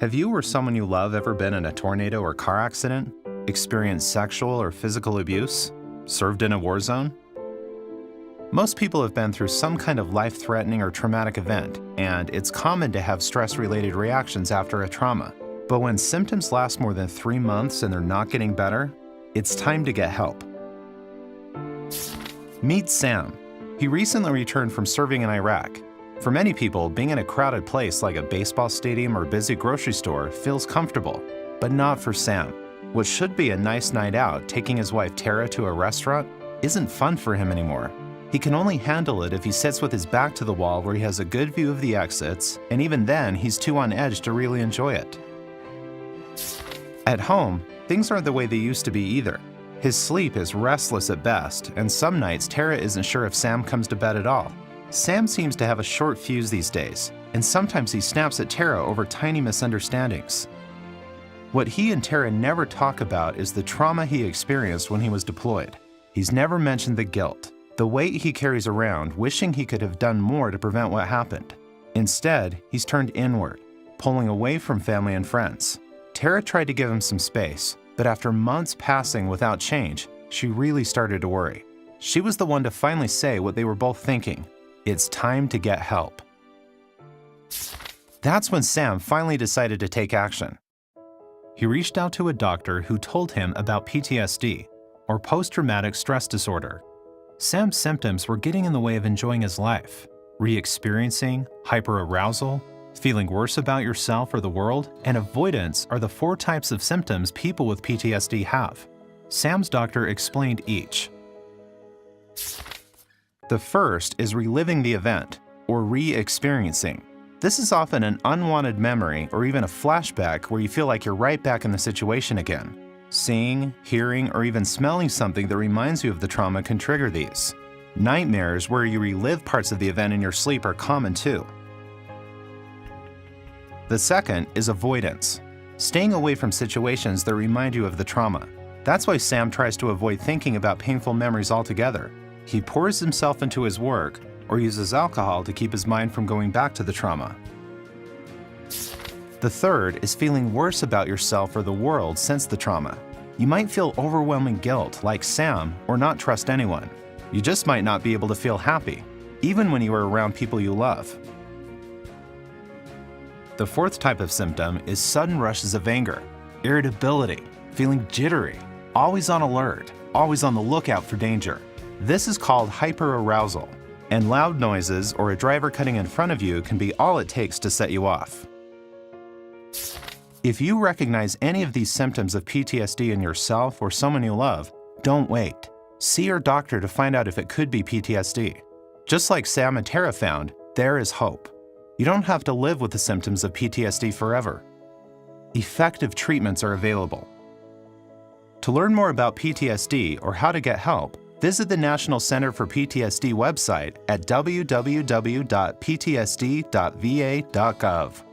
Have you or someone you love ever been in a tornado or car accident, experienced sexual or physical abuse, served in a war zone? Most people have been through some kind of life-threatening or traumatic event, and it's common to have stress-related reactions after a trauma. But when symptoms last more than 3 months and they're not getting better, it's time to get help. Meet Sam. He recently returned from serving in Iraq. For many people, being in a crowded place like a baseball stadium or busy grocery store feels comfortable, but not for Sam. What should be a nice night out, taking his wife Tara to a restaurant, isn't fun for him anymore. He can only handle it if he sits with his back to the wall where he has a good view of the exits, and even then, he's too on edge to really enjoy it. At home, things aren't the way they used to be either. His sleep is restless at best, and some nights Tara isn't sure if Sam comes to bed at all. Sam seems to have a short fuse these days, and sometimes he snaps at Tara over tiny misunderstandings. What he and Tara never talk about is the trauma he experienced when he was deployed. He's never mentioned the guilt, the weight he carries around, wishing he could have done more to prevent what happened. Instead, he's turned inward, pulling away from family and friends. Tara tried to give him some space, but after months passing without change, she really started to worry. She was the one to finally say what they were both thinking: it's time to get help. That's when Sam finally decided to take action. He reached out to a doctor who told him about PTSD, or post-traumatic stress disorder. Sam's symptoms were getting in the way of enjoying his life. Re-experiencing, hyperarousal, feeling worse about yourself or the world, and avoidance are the 4 types of symptoms people with PTSD have. Sam's doctor explained each. The first is reliving the event, or re-experiencing. This is often an unwanted memory or even a flashback where you feel like you're right back in the situation again. Seeing, hearing, or even smelling something that reminds you of the trauma can trigger these. Nightmares where you relive parts of the event in your sleep are common too. The second is avoidance, staying away from situations that remind you of the trauma. That's why Sam tries to avoid thinking about painful memories altogether. He pours himself into his work or uses alcohol to keep his mind from going back to the trauma. The third is feeling worse about yourself or the world since the trauma. You might feel overwhelming guilt like Sam or not trust anyone. You just might not be able to feel happy, even when you are around people you love. The fourth type of symptom is sudden rushes of anger, irritability, feeling jittery, always on alert, always on the lookout for danger. This is called hyperarousal, and loud noises or a driver cutting in front of you can be all it takes to set you off. If you recognize any of these symptoms of PTSD in yourself or someone you love, don't wait. See your doctor to find out if it could be PTSD. Just like Sam and Tara found, there is hope. You don't have to live with the symptoms of PTSD forever. Effective treatments are available. To learn more about PTSD or how to get help, visit the National Center for PTSD website at www.ptsd.va.gov.